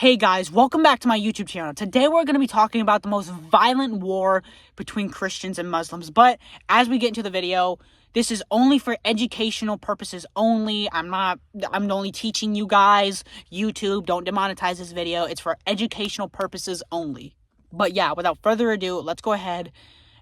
Hey guys, welcome back to my YouTube channel. Today we're going to be talking about the most violent war between Christians and Muslims. But as we get into the video, this is only for educational purposes only. I'm only teaching you guys. YouTube, don't demonetize this video. It's for educational purposes only. But yeah, without further ado, let's go ahead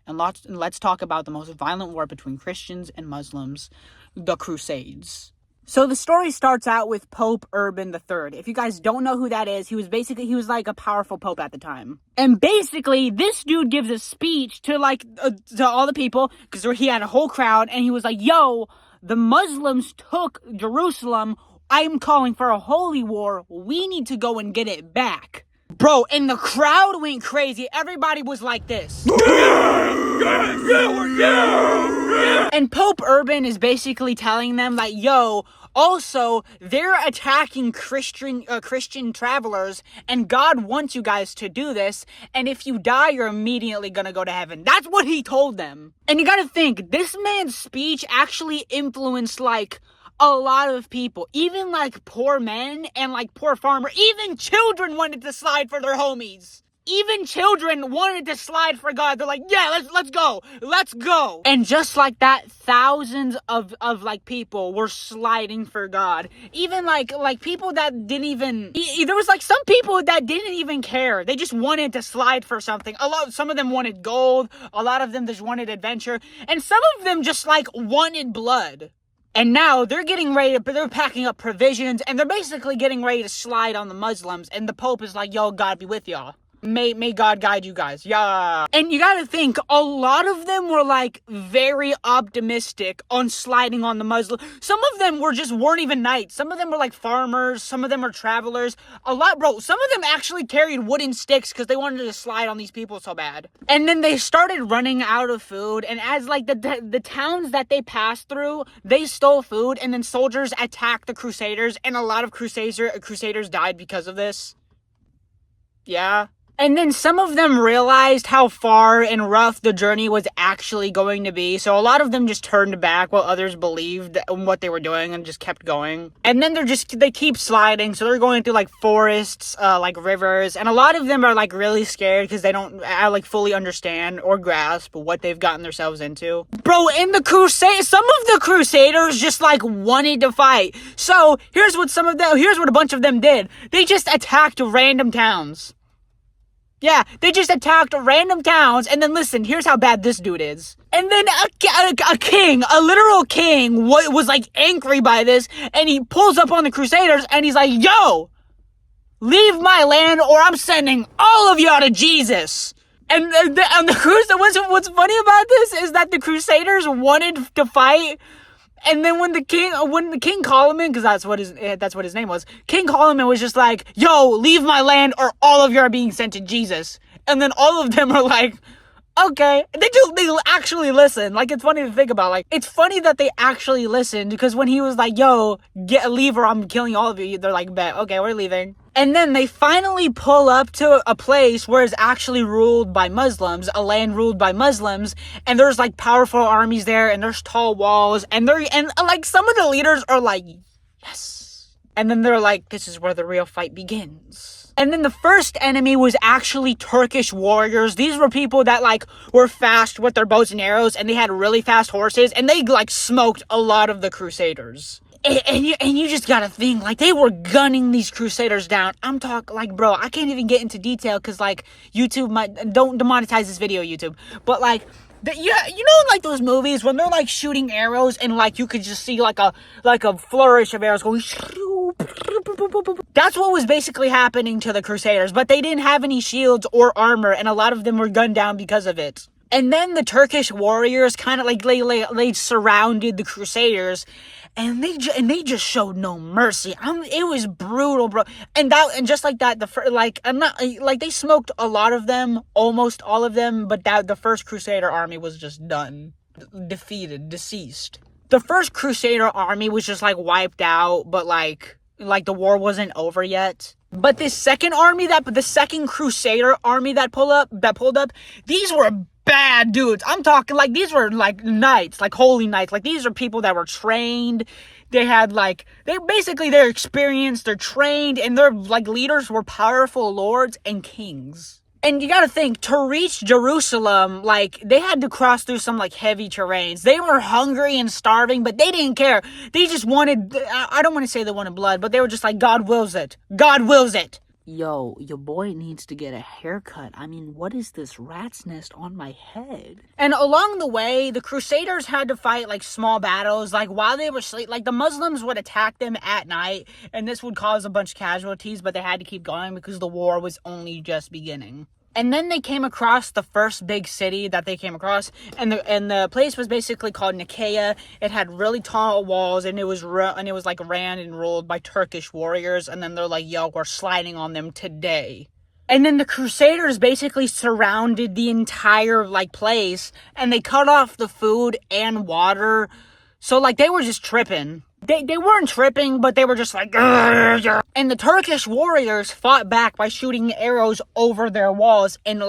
and let's talk about the most violent war between Christians and Muslims, the Crusades. So the story starts out with Pope Urban III. If you guys don't know who that is, he was like a powerful pope at the time. And basically, this dude gives a speech to to all the people, because he had a whole crowd, and he was like, yo, the Muslims took Jerusalem. I'm calling for a holy war. We need to go and get it back. Bro, and the crowd went crazy. Everybody was like this. And Pope Urban is basically telling them like, yo, also, they're attacking Christian travelers, and God wants you guys to do this, and if you die, you're immediately gonna go to heaven. That's what he told them. And you gotta think, this man's speech actually influenced, a lot of people. Even, poor men and, poor farmers. Even children wanted to slide for their homies. Even children wanted to slide for God. They're like, yeah, let's go. Let's go. And just like that, thousands of people were sliding for God. Even people that didn't even, there was some people that didn't even care. They just wanted to slide for something. Some of them wanted gold. A lot of them just wanted adventure. And some of them just wanted blood. And now they're getting ready they're packing up provisions, and they're basically getting ready to slide on the Muslims. And the Pope is like, yo, God be with y'all. May God guide you guys. Yeah. And you gotta think, a lot of them were very optimistic on sliding on the Muslim. Some of them weren't even knights. Some of them were farmers. Some of them are travelers. Some of them actually carried wooden sticks because they wanted to slide on these people so bad. And then they started running out of food. And as the towns that they passed through, they stole food. And then soldiers attacked the Crusaders. And a lot of Crusaders died because of this. Yeah. And then some of them realized how far and rough the journey was actually going to be. So a lot of them just turned back while others believed in what they were doing and just kept going. And then they keep sliding. So they're going through forests, rivers. And a lot of them are really scared because they don't fully understand or grasp what they've gotten themselves into. Bro, in the Crusade, some of the Crusaders just wanted to fight. So here's what a bunch of them did. They just attacked random towns. Yeah, they just attacked random towns, and then listen, here's how bad this dude is. And then a literal king, was angry by this, and he pulls up on the Crusaders, and he's like, yo, leave my land, or I'm sending all of y'all to Jesus. And what's funny about this is that the Crusaders wanted to fight. And then when the king Coleman, because that's what his name was, King Coleman was just like, yo, leave my land or all of you are being sent to Jesus. And then all of them are like, okay. They actually listen. It's funny to think about. It's funny that they actually listened, because when he was like, yo, leave or I'm killing all of you, they're like, bet, okay, we're leaving. And then they finally pull up to a place where it's actually ruled by Muslims, a land ruled by Muslims, and there's powerful armies there, and there's tall walls, and some of the leaders are like, yes. And then they're like, this is where the real fight begins. And then the first enemy was actually Turkish warriors. These were people that were fast with their bows and arrows, and they had really fast horses, and they smoked a lot of the Crusaders. And you just gotta think, they were gunning these Crusaders down. I'm talking, bro, I can't even get into detail, because, YouTube don't demonetize this video, YouTube. But, those movies when they're, shooting arrows, and, you could just see, a flourish of arrows going, that's what was basically happening to the Crusaders. But they didn't have any shields or armor, and a lot of them were gunned down because of it. And then the Turkish warriors kind of they surrounded the Crusaders, and they just showed no mercy. It was brutal, bro. And just like that, they smoked a lot of them, almost all of them. But the first Crusader army was just done, defeated, deceased. The first Crusader army was just wiped out, but the war wasn't over yet. But this second army, the second Crusader army that pulled up, these were bad dudes. I'm talking these were knights, holy knights. These are people that were trained. They had they're experienced, they're trained, and their leaders were powerful lords and kings. And you gotta think, to reach Jerusalem, they had to cross through some, heavy terrains. They were hungry and starving, but they didn't care. They just wanted, I don't want to say they wanted blood, but they were just like, God wills it. God wills it. Yo, your boy needs to get a haircut. I mean, what is this rat's nest on my head? And along the way, the Crusaders had to fight, small battles. While they were asleep, the Muslims would attack them at night, and this would cause a bunch of casualties, but they had to keep going because the war was only just beginning. And then they came across the first big city that they came across, and the place was basically called Nicaea. It had really tall walls, and it was ran and ruled by Turkish warriors. And then they're like, "Yo, we're sliding on them today." And then the Crusaders basically surrounded the entire place, and they cut off the food and water. So they were just tripping. They weren't tripping, but they were just like, "Grr." And the Turkish warriors fought back by shooting arrows over their walls, and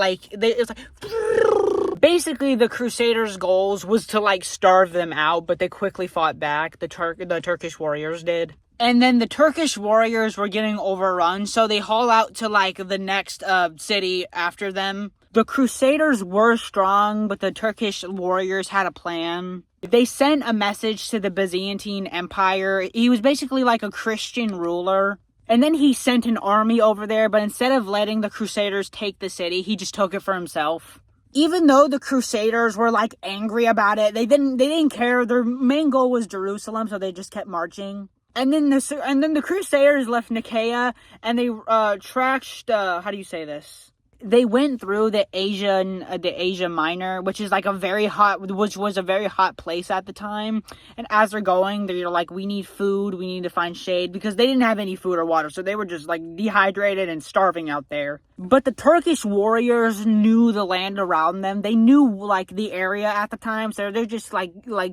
basically the Crusaders' goals was to starve them out, but they quickly fought back. The Turkish warriors did. And then the Turkish warriors were getting overrun, so they haul out to the next city after them. The Crusaders were strong, but the Turkish warriors had a plan. They sent a message to the Byzantine Empire. He was basically a Christian ruler. And then he sent an army over there, but instead of letting the Crusaders take the city, he just took it for himself. Even though the Crusaders were angry about it, they didn't care. Their main goal was Jerusalem, so they just kept marching. And then the Crusaders left Nicaea, and they trashed, how do you say this? They went through the Asia Minor, which is was a very hot place at the time. And as they're going, they're like, we need food, we need to find shade, because they didn't have any food or water, so they were just dehydrated and starving out there. But the Turkish warriors knew the land around them. They knew the area at the time, so they're just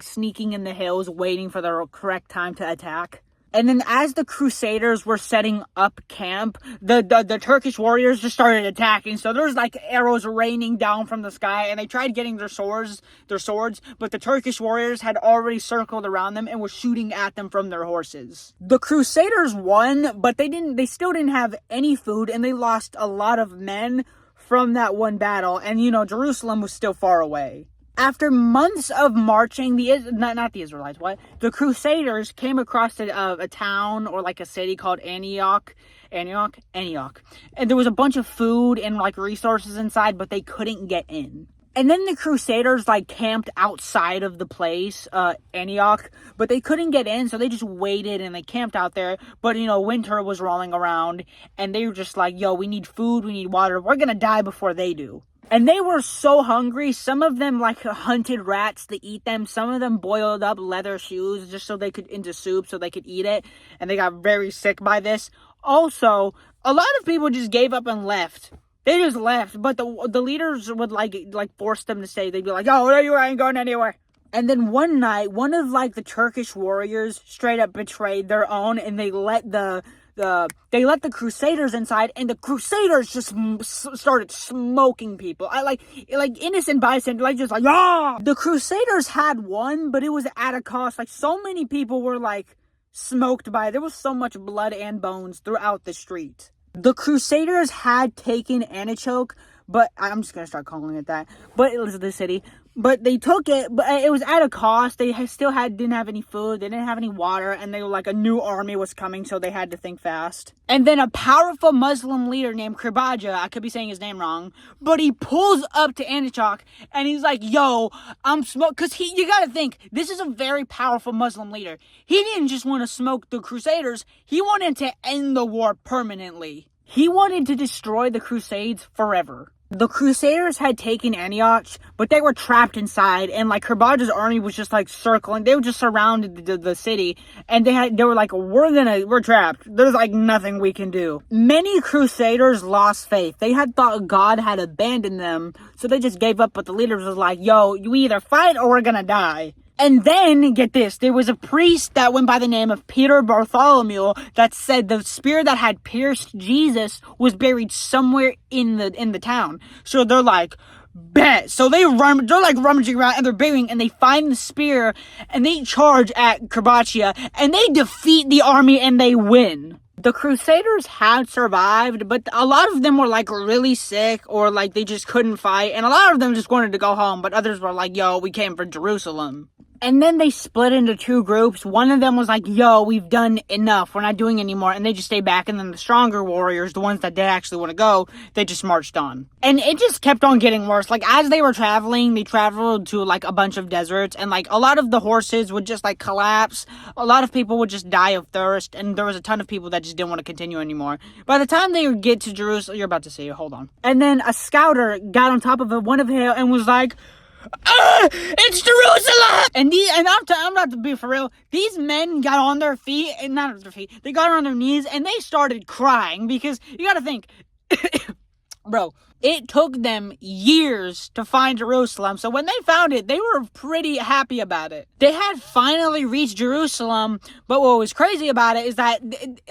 sneaking in the hills, waiting for the correct time to attack. And then as the Crusaders were setting up camp, the Turkish warriors just started attacking. So there's arrows raining down from the sky, and they tried getting their swords, but the Turkish warriors had already circled around them and were shooting at them from their horses. The Crusaders won, but they still didn't have any food, and they lost a lot of men from that one battle. And Jerusalem was still far away. After months of marching, the Crusaders came across a town or a city called Antioch. And there was a bunch of food and resources inside, but they couldn't get in. And then the Crusaders camped outside of the place, Antioch, but they couldn't get in, so they just waited and they camped out there. But winter was rolling around, and they were just yo, we need food, we need water, we're gonna die before they do. And they were so hungry. Some of them hunted rats to eat them. Some of them boiled up leather shoes just so they could into soup so they could eat it. And they got very sick by this. Also, a lot of people just gave up and left. They just left. But the leaders would force them to stay. They'd be like, "Oh, you ain't going anywhere." And then one night, one of the Turkish warriors straight up betrayed their own, and they let the Crusaders inside, and the Crusaders just started smoking people. Innocent bystanders, ah! The Crusaders had won, but it was at a cost. So many people were smoked by it. There was so much blood and bones throughout the street. The Crusaders had taken Antioch, but I'm just gonna start calling it that. But it was the city. But they took it, but it was at a cost. They didn't have any food, they didn't have any water, and they were a new army was coming, so they had to think fast. And then a powerful Muslim leader named Kribaja, I could be saying his name wrong, but he pulls up to Antioch, and he's like, "Yo, I'm because you gotta think, this is a very powerful Muslim leader. He didn't just want to smoke the Crusaders, he wanted to end the war permanently. He wanted to destroy the Crusades forever. The Crusaders had taken Antioch, but they were trapped inside, and Kribaja's army was just circling. They were just surrounded the city, and they were like, we're trapped. There's nothing we can do. Many Crusaders lost faith. They had thought God had abandoned them, so they just gave up. But the leaders was like, "Yo, you either fight or we're gonna die." And then, get this, there was a priest that went by the name of Peter Bartholomew that said the spear that had pierced Jesus was buried somewhere in the town. So they're like, Bet. So they're like rummaging around and they're bailing and they find the spear and they charge at Carpaccia and they defeat the army and they win. The Crusaders had survived, but a lot of them were like really sick or like they just couldn't fight, and a lot of them just wanted to go home, but others were like, yo, we came for Jerusalem. And then they split into two groups. One of them was like, yo, we've done enough. We're not doing anymore. And they just stayed back. And then the stronger warriors, the ones that did actually want to go, they just marched on. And it just kept on getting worse. Like, as they were traveling, they traveled to, like, a bunch of deserts. And, like, a lot of the horses would just, like, collapse. A lot of people would just die of thirst. And there was a ton of people that just didn't want to continue anymore. By the time they would get to Jerusalem, you're about to see it. Hold on. And then a scouter got on top of one of the hill and was like, it's Jerusalem! And I'm not to be for real. These men got on their feet, and not on their feet, they got on their knees, and they started crying, because you gotta think, bro, it took them years to find Jerusalem, so when they found it, they were pretty happy about it. They had finally reached Jerusalem, but what was crazy about it is that,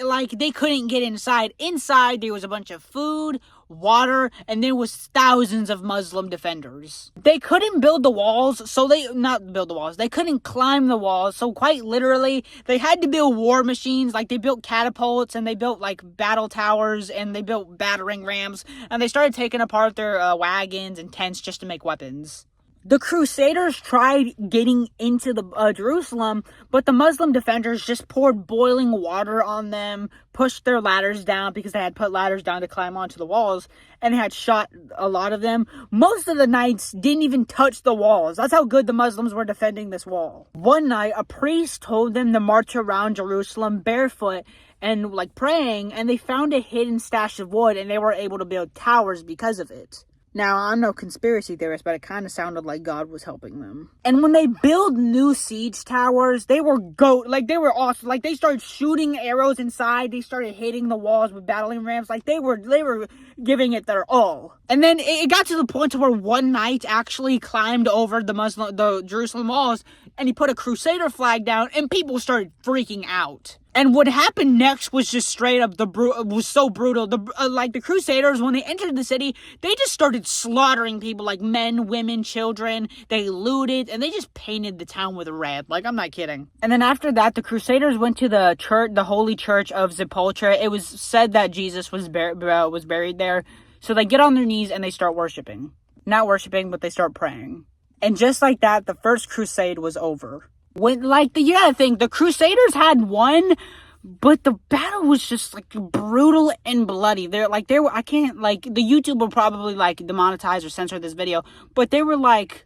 like, they couldn't get inside. Inside, there was a bunch of food, water, and there was thousands of Muslim defenders. They couldn't build the walls, they couldn't climb the walls, so quite literally, they had to build war machines. Like, they built catapults, and they built, like, battle towers, and they built battering rams, and they started taking apart their wagons and tents just to make weapons. The Crusaders tried getting into the Jerusalem, but the Muslim defenders just poured boiling water on them, pushed their ladders down because they had put ladders down to climb onto the walls, and had shot a lot of them. Most of the knights didn't even touch the walls. That's how good the Muslims were defending this wall. One night, a priest told them to march around Jerusalem barefoot and, like, praying, and they found a hidden stash of wood, and they were able to build towers because of it. Now, I'm no conspiracy theorist, but it kind of sounded like God was helping them. And when they build new siege towers, they were they were awesome. Like, they started shooting arrows inside. They started hitting the walls with battering rams. Like, they were giving it their all. And then it got to the point to where one knight actually climbed over the Jerusalem walls, and he put a Crusader flag down, and people started freaking out. And what happened next was just straight up was so brutal. The Crusaders, when they entered the city, they just started slaughtering people, like men, women, children. They looted, and they just painted the town with red. Like, I'm not kidding. And then after that, the Crusaders went to the church, the Holy Church of Sepulchre. It was said that Jesus was buried there. So they get on their knees and they start worshiping. Not worshiping, but they start praying. And just like that, the First Crusade was over. You gotta think, the Crusaders had won, but the battle was just, like, brutal and bloody. The YouTube will probably, like, demonetize or censor this video, but there were, like,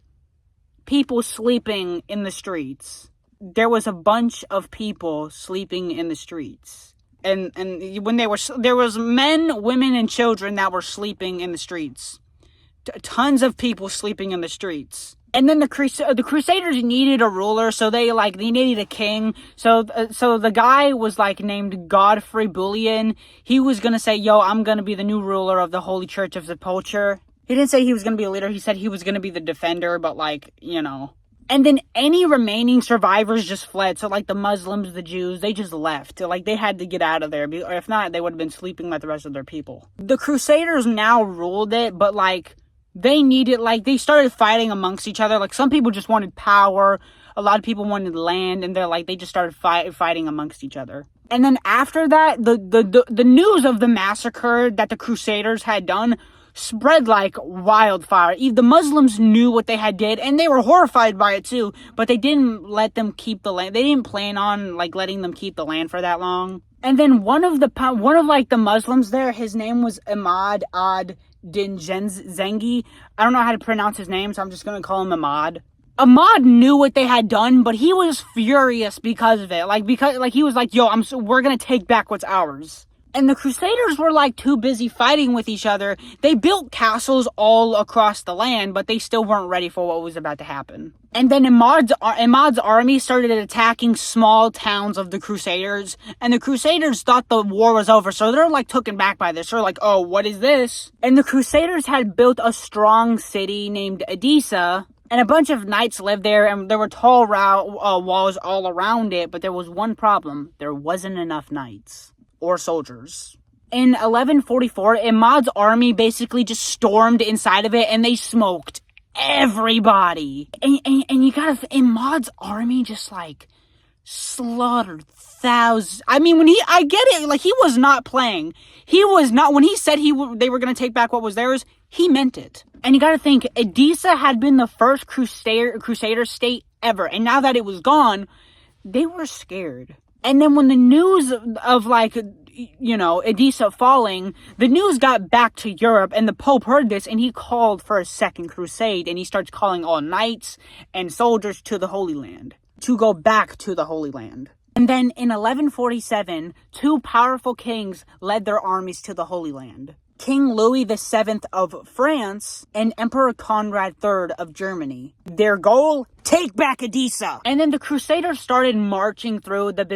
people sleeping in the streets. There was a bunch of people sleeping in the streets. And when there was men, women, and children that were sleeping in the streets. Tons of people sleeping in the streets. And then the Crusaders needed a ruler, so they needed a king. So the guy was, like, named Godfrey Bullion. He was gonna say, yo, I'm gonna be the new ruler of the Holy Church of Sepulchre. He didn't say he was gonna be a leader, he said he was gonna be the defender, but, like, you know. And then any remaining survivors just fled. So, like, the Muslims, the Jews, they just left. Like, they had to get out of there. Or if not, they would have been sleeping like the rest of their people. The Crusaders now ruled it, but, like, they started fighting amongst each other. Like, some people just wanted power. A lot of people wanted land, and they just started fighting amongst each other. And then after that, the news of the massacre that the Crusaders had done spread like wildfire. The Muslims knew what they had did, and they were horrified by it too, but they didn't let them keep the land. They didn't plan on, like, letting them keep the land for that long. And then one of the Muslims there, his name was Ahmad ad-Din Zengi. I don't know how to pronounce his name, so I'm just going to call him Ahmad. Ahmad knew what they had done, but he was furious because of it. He was like, yo, we're going to take back what's ours. And the Crusaders were, like, too busy fighting with each other. They built castles all across the land, but they still weren't ready for what was about to happen. And then Ahmad's army started attacking small towns of the Crusaders, and the Crusaders thought the war was over, so they're, like, taken back by this. They're like, oh, what is this? And the Crusaders had built a strong city named Edessa, and a bunch of knights lived there, and there were tall walls all around it, but there was one problem. There wasn't enough knights or soldiers. In 1144, Immad's army basically just stormed inside of it, and they smoked everybody. And you gotta, Immad's army just, like, slaughtered thousands. I mean, I get it, like, he was not playing. He was not, when he said they were gonna take back what was theirs, he meant it. And you gotta think, Edessa had been the first crusader state ever, and now that it was gone, they were scared. And then when the news of, like, you know, Edessa falling, the news got back to Europe, and the Pope heard this, and he called for a second crusade, and he starts calling all knights and soldiers to the Holy Land, to go back to the Holy Land. And then in 1147, two powerful kings led their armies to the Holy Land. King Louis VII of France and Emperor Conrad III of Germany. Their goal? Take back Edessa! And then the Crusaders started marching through the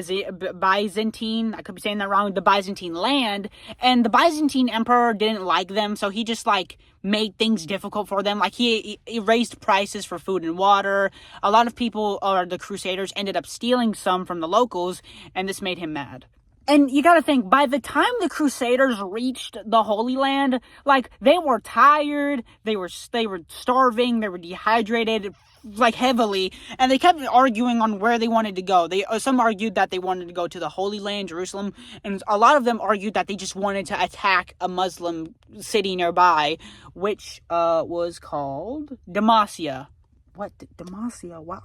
Byzantine, I could be saying that wrong, the Byzantine land, and the Byzantine emperor didn't like them, so he just, like, made things difficult for them. Like, he raised prices for food and water. A lot of people, or the Crusaders, ended up stealing some from the locals, and this made him mad. And you gotta think, by the time the Crusaders reached the Holy Land, like, they were tired, they were starving, they were dehydrated, like, heavily, and they kept arguing on where they wanted to go. Some argued that they wanted to go to the Holy Land, Jerusalem, and a lot of them argued that they just wanted to attack a Muslim city nearby, which was called Damasia. What? Damasia? What?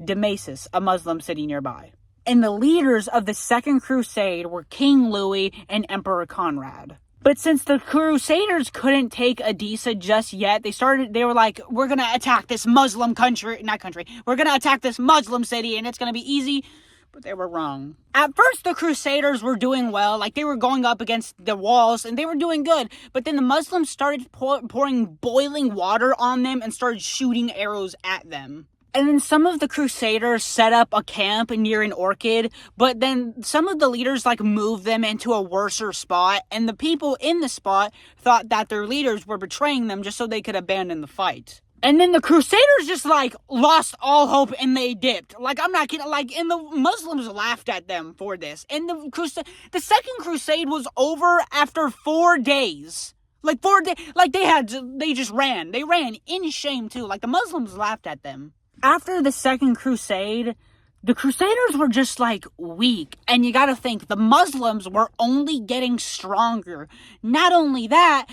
Damascus, a Muslim city nearby. And the leaders of the Second Crusade were King Louis and Emperor Conrad. But since the Crusaders couldn't take Edessa just yet, they were like, we're going to attack this Muslim we're going to attack this Muslim city, and it's going to be easy. But they were wrong. At first, the Crusaders were doing well. Like, they were going up against the walls, and they were doing good. But then the Muslims started pouring boiling water on them and started shooting arrows at them. And then some of the Crusaders set up a camp near an orchid, but then some of the leaders, like, moved them into a worser spot, and the people in the spot thought that their leaders were betraying them just so they could abandon the fight. And then the Crusaders just, like, lost all hope, and they dipped. Like, I'm not kidding. Like, and the Muslims laughed at them for this. And the Second Crusade was over after 4 days. Like, 4 days. Like, they just ran. They ran in shame, too. Like, the Muslims laughed at them. After the Second Crusade, the Crusaders were just, like, weak. And you gotta think, the Muslims were only getting stronger. Not only that,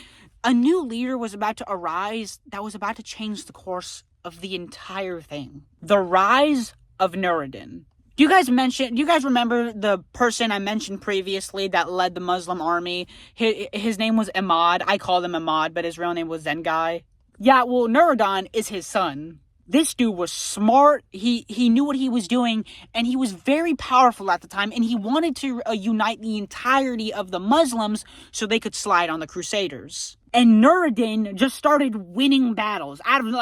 a new leader was about to arise that was about to change the course of the entire thing. The rise of Nuruddin. Do you guys remember the person I mentioned previously that led the Muslim army? His name was Immad. I called him Immad, but his real name was Zengai. Yeah, well, Nuruddin is his son. This dude was smart, he knew what he was doing, and he was very powerful at the time, and he wanted to unite the entirety of the Muslims so they could slide on the Crusaders. And Nuruddin just started winning battles.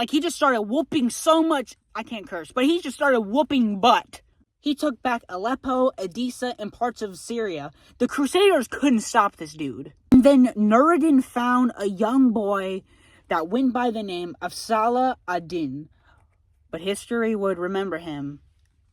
He just started whooping so much, I can't curse, but he just started whooping butt. He took back Aleppo, Edessa, and parts of Syria. The Crusaders couldn't stop this dude. And then Nuruddin found a young boy that went by the name of Saladin. But history would remember him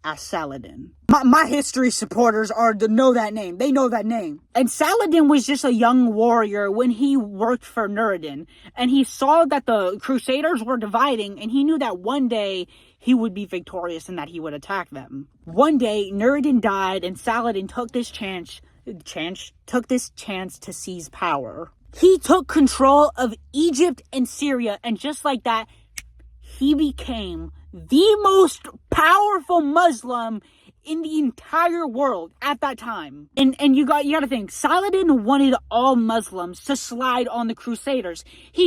as Saladin. My history supporters know that name. They know that name. And Saladin was just a young warrior when he worked for Nuruddin. And he saw that the Crusaders were dividing, and he knew that one day he would be victorious and that he would attack them. One day, Nuruddin died, and Saladin took this chance to seize power. He took control of Egypt and Syria, and just like that, he became the most powerful Muslim in the entire world at that time. And you gotta think, Saladin wanted all Muslims to slide on the Crusaders. He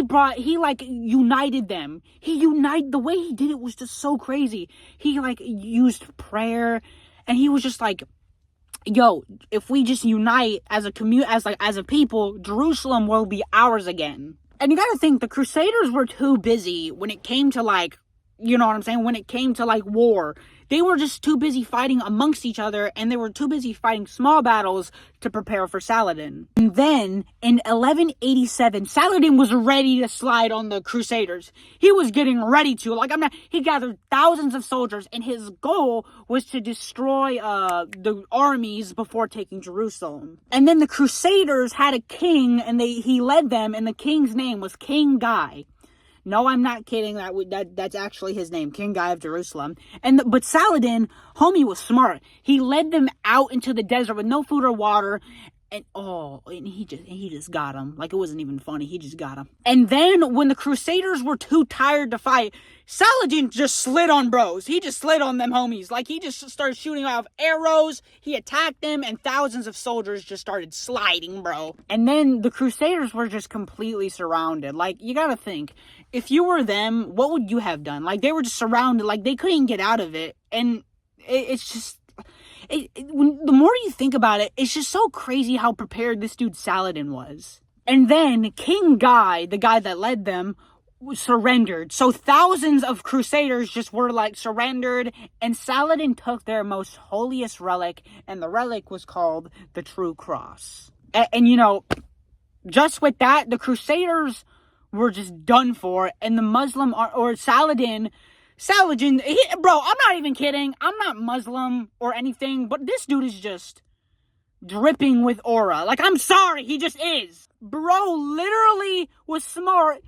united them. The way he did it was just so crazy. He, used prayer, and he was just like, yo, if we just unite as a people, Jerusalem will be ours again. And you gotta think, the Crusaders were too busy when it came to, you know what I'm saying, when it came to like war. They were just too busy fighting amongst each other, and they were too busy fighting small battles to prepare for Saladin. And then, in 1187, Saladin was ready to slide on the Crusaders. He was getting ready to. He gathered thousands of soldiers, and his goal was to destroy the armies before taking Jerusalem. And then the Crusaders had a king, and he led them, and the king's name was King Guy. No, I'm not kidding. That's actually his name, King Guy of Jerusalem. But Saladin, homie, was smart. He led them out into the desert with no food or water, and he just got him. Like, it wasn't even funny. He just got him. And then when the Crusaders were too tired to fight, Saladin just slid on bros. He just slid on them homies. Like, he just started shooting off arrows. He attacked them, and thousands of soldiers just started sliding, bro. And then the Crusaders were just completely surrounded. Like, you gotta think, if you were them, what would you have done? Like, they were just surrounded. Like, they couldn't get out of it. And it's just... the more you think about it, it's just so crazy how prepared this dude Saladin was. And then King Guy, the guy that led them, surrendered. So thousands of Crusaders just were like surrendered, and Saladin took their most holiest relic, and the relic was called the True Cross. And you know, just with that, the Crusaders were just done for, and the Muslim or Saladin, bro, I'm not even kidding. I'm not Muslim or anything, but this dude is just dripping with aura. Like, I'm sorry, he just is. Bro literally was smart.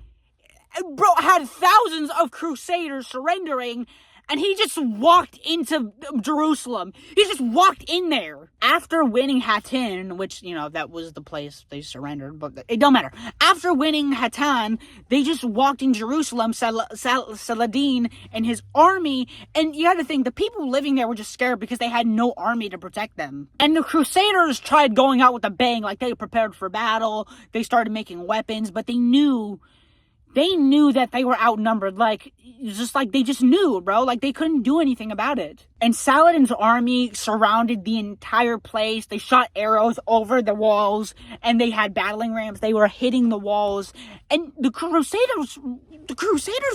Bro had thousands of Crusaders surrendering, and he just walked into Jerusalem. He just walked in there. After winning Hattin, which, you know, that was the place they surrendered, but it don't matter. After winning Hattin, they just walked in Jerusalem, Saladin and his army, and you gotta think, the people living there were just scared because they had no army to protect them. And the Crusaders tried going out with a bang, like they prepared for battle, they started making weapons, but they knew that they were outnumbered. Like, they just knew, bro. Like, they couldn't do anything about it. And Saladin's army surrounded the entire place. They shot arrows over the walls, and they had battling rams. They were hitting the walls. And the Crusaders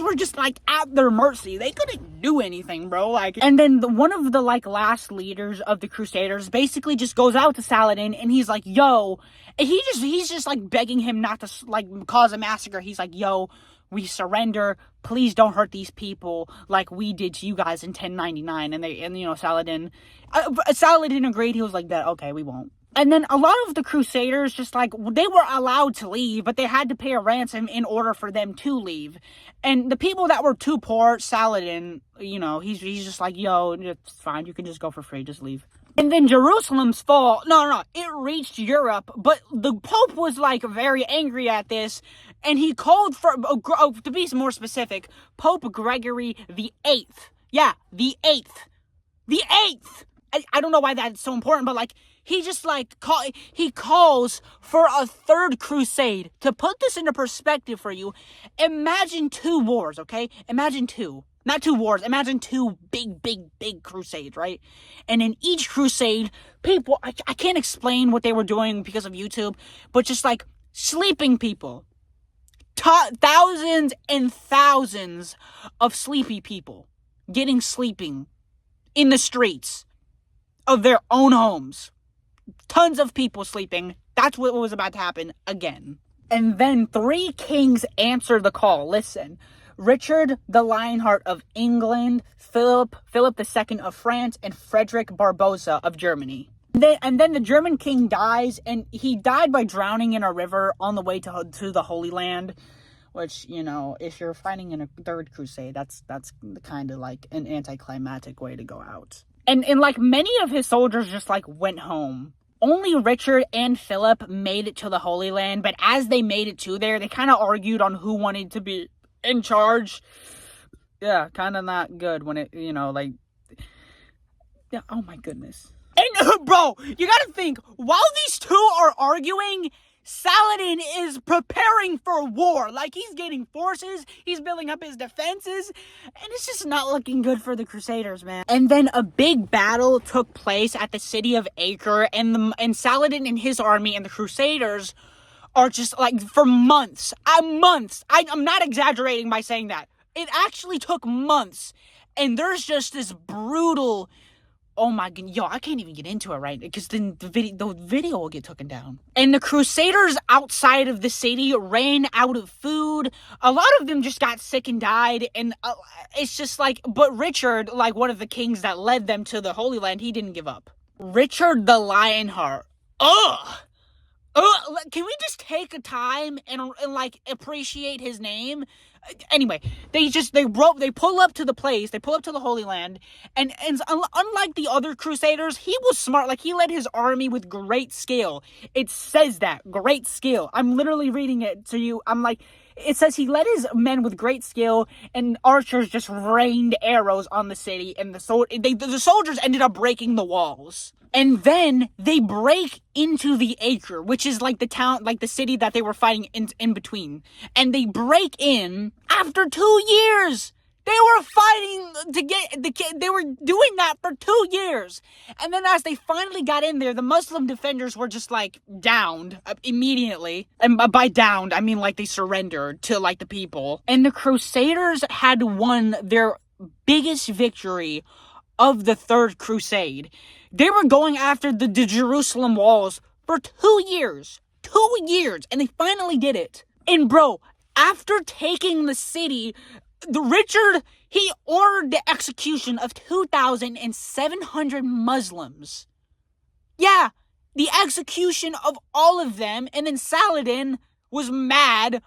were just, like, at their mercy. They couldn't do anything, bro. Like, and then one of the, like, last leaders of the Crusaders basically just goes out to Saladin, and he's like, yo, and he's just, like, begging him not to, like, cause a massacre. He's like, yo, we surrender. Please don't hurt these people like we did to you guys in 1099. And you know, Saladin agreed. He was like, that, okay, we won't. And then a lot of the Crusaders just, like, they were allowed to leave, but they had to pay a ransom in order for them to leave. And the people that were too poor, Saladin, you know, he's just like, yo, it's fine. You can just go for free. Just leave. And then Jerusalem's fall, it reached Europe, but the Pope was, like, very angry at this, and he called for, to be more specific, Pope Gregory the 8th. Yeah, the 8th. The 8th! I don't know why that's so important, but, like, he just, like, he calls for a third crusade. To put this into perspective for you, imagine 2 wars, okay? Imagine 2. Not 2 wars, imagine 2 big crusades, right? And in each crusade, people, I can't explain what they were doing because of YouTube, but just, like, sleeping people. Thousands and thousands of sleepy people sleeping in the streets of their own homes. Tons of people sleeping. That's what was about to happen again. And then 3 kings answered the call. Listen. Richard the Lionheart of England, Philip II of France, and Frederick Barbarossa of Germany. And then the German king dies, and he died by drowning in a river on the way to the Holy Land, which, you know, if you're fighting in a third crusade, that's kind of like an anticlimactic way to go out. And like, many of his soldiers just, like, went home. Only Richard and Philip made it to the Holy Land, but as they made it to there, they kind of argued on who wanted to be in charge. Yeah, kind of not good when it, you know, like, yeah, oh my goodness. And, bro, you gotta think, while these 2 are arguing, Saladin is preparing for war. Like, he's getting forces, he's building up his defenses, and it's just not looking good for the Crusaders, man. And then a big battle took place at the city of Acre, and Saladin and his army and the Crusaders are just, like, for months. I'm not exaggerating by saying that. It actually took months. And there's just this brutal... Oh my god, yo, I can't even get into it right now because then the video will get taken down. And the Crusaders outside of the city ran out of food. A lot of them just got sick and died. And it's just like, but Richard, like one of the kings that led them to the Holy Land, he didn't give up. Richard the Lionheart. Ugh. Can we just take a time and like appreciate his name? Anyway, they pull up to the place, they pull up to the Holy Land, and unlike the other Crusaders, he was smart. Like, he led his army with great skill. It says that, great skill. I'm literally reading it to you. I'm like, it says he led his men with great skill, and archers just rained arrows on the city, and the soldiers ended up breaking the walls. And then they break into the Acre, which is like the town, like the city that they were fighting in between. And they break in after 2 years. They were fighting to get they were doing that for 2 years. And then as they finally got in there, the Muslim defenders were just like downed immediately. And by downed, I mean like they surrendered to like the people. And the Crusaders had won their biggest victory of the Third Crusade. They were going after the Jerusalem walls for 2 years. 2 years. And they finally did it. And bro, after taking the city, Richard, he ordered the execution of 2,700 Muslims. Yeah, the execution of all of them. And then Saladin was mad.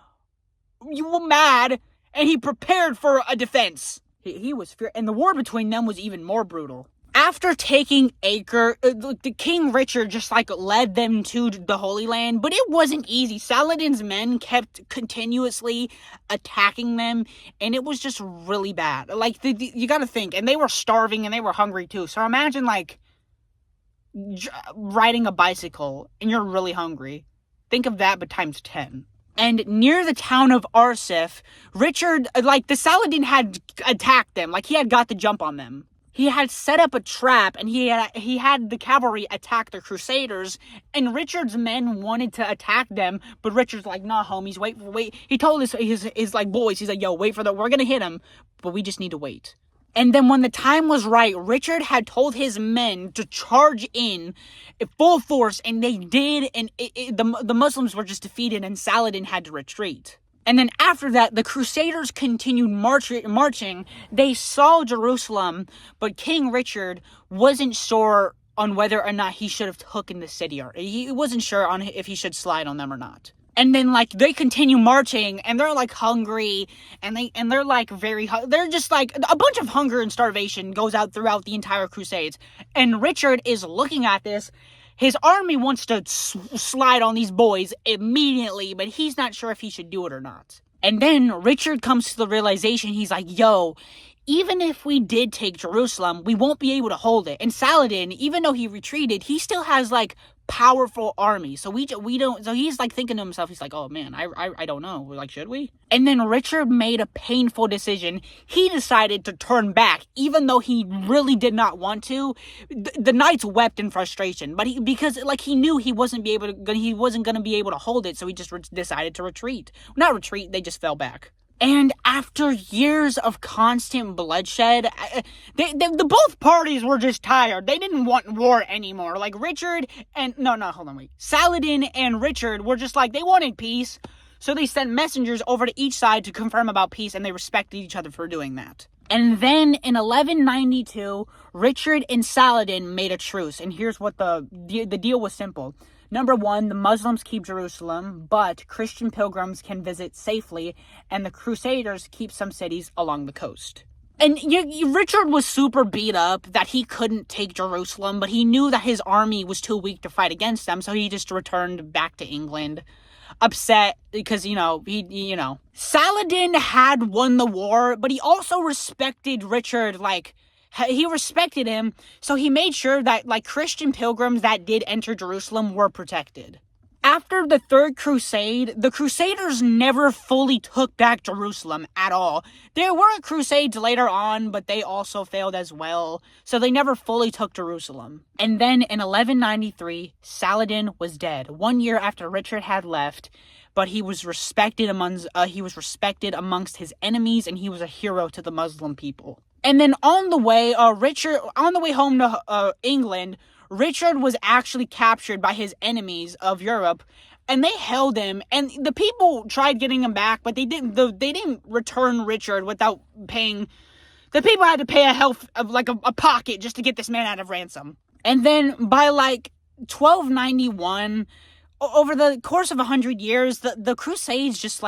You were mad. And he prepared for a defense. He was feared. And the war between them was even more brutal. After taking Acre, the King Richard just like led them to the Holy Land, but it wasn't easy. Saladin's men kept continuously attacking them, and it was just really bad. Like, you gotta think, and they were starving and they were hungry too. So imagine like riding a bicycle and you're really hungry. Think of that, but times 10. And near the town of Arsif, Richard, like the Saladin had attacked them, like he had got the jump on them. He had set up a trap, and he had the cavalry attack the Crusaders, and Richard's men wanted to attack them, but Richard's like, nah, homies, wait. He told his like boys, he's like, yo, wait we're gonna hit him, but we just need to wait. And then when the time was right, Richard had told his men to charge in full force, and they did, and the Muslims were just defeated, and Saladin had to retreat. And then after that, the Crusaders continued marching. They saw Jerusalem, but King Richard wasn't sure on whether or not he should have taken the city, or he wasn't sure on if he should slide on them or not. And then like they continue marching, and they're like hungry, and they're like they're just like a bunch of hunger and starvation goes out throughout the entire Crusades. And Richard is looking at this. His army wants to slide on these boys immediately, but he's not sure if he should do it or not. And then Richard comes to the realization, he's like, yo, even if we did take Jerusalem, we won't be able to hold it. And Saladin, even though he retreated, he still has like powerful army. So we don't, so he's like thinking to himself, he's like, oh man, I don't know. We're like, should we? And then Richard made a painful decision. He decided to turn back, even though he really did not want to. The knights wept in frustration, but because he knew he wasn't going to be able to hold it. So he just decided to retreat. Not retreat. They just fell back. And after years of constant bloodshed, the both parties were just tired. They didn't want war anymore. Like Richard and Saladin and Richard were just like, they wanted peace. So they sent messengers over to each side to confirm about peace, and they respected each other for doing that. And then in 1192, Richard and Saladin made a truce. And here's what the deal was simple. Number one, the Muslims keep Jerusalem, but Christian pilgrims can visit safely, and the Crusaders keep some cities along the coast. And Richard was super beat up that he couldn't take Jerusalem, but he knew that his army was too weak to fight against them, so he just returned back to England, upset because, Saladin had won the war, but he also respected Richard, he respected him, so he made sure that, Christian pilgrims that did enter Jerusalem were protected. After the Third Crusade, the Crusaders never fully took back Jerusalem at all. There were crusades later on, but they also failed as well, so they never fully took Jerusalem. And then in 1193, Saladin was dead. 1 year after Richard had left, but he was respected amongst his enemies, and he was a hero to the Muslim people. And then on the way home to England, Richard was actually captured by his enemies of Europe, and they held him, and the people tried getting him back, but they didn't return Richard without paying. The people had to pay a pocket just to get this man out of ransom. And then by 1291, over the course of 100 years, the Crusades just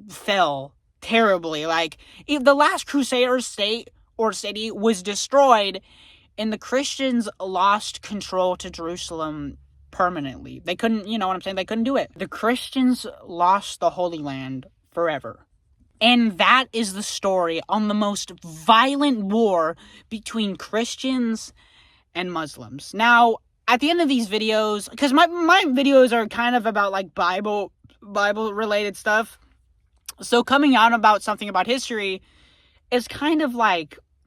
fell terribly. The last Crusader state or city was destroyed, and the Christians lost control to Jerusalem permanently. They couldn't, you know what I'm saying? They couldn't do it. The Christians lost the Holy Land forever. And that is the story on the most violent war between Christians and Muslims. Now, at the end of these videos, because my videos are kind of about Bible related stuff, so coming out about something about history is kind of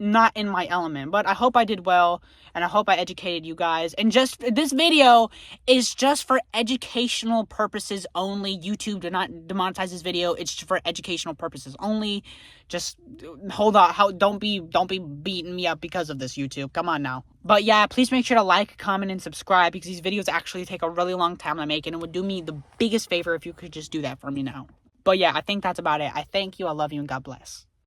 not in my element, but I hope I did well, and I hope I educated you guys. And just this video is just for educational purposes only. YouTube did not demonetize this video. It's for educational purposes only. Just hold on. Don't be beating me up because of this, YouTube. Come on now. But yeah, please make sure to like, comment, and subscribe, because these videos actually take a really long time to make, and it would do me the biggest favor if you could just do that for me now. But yeah, I think that's about it. I thank you. I love you, and God bless.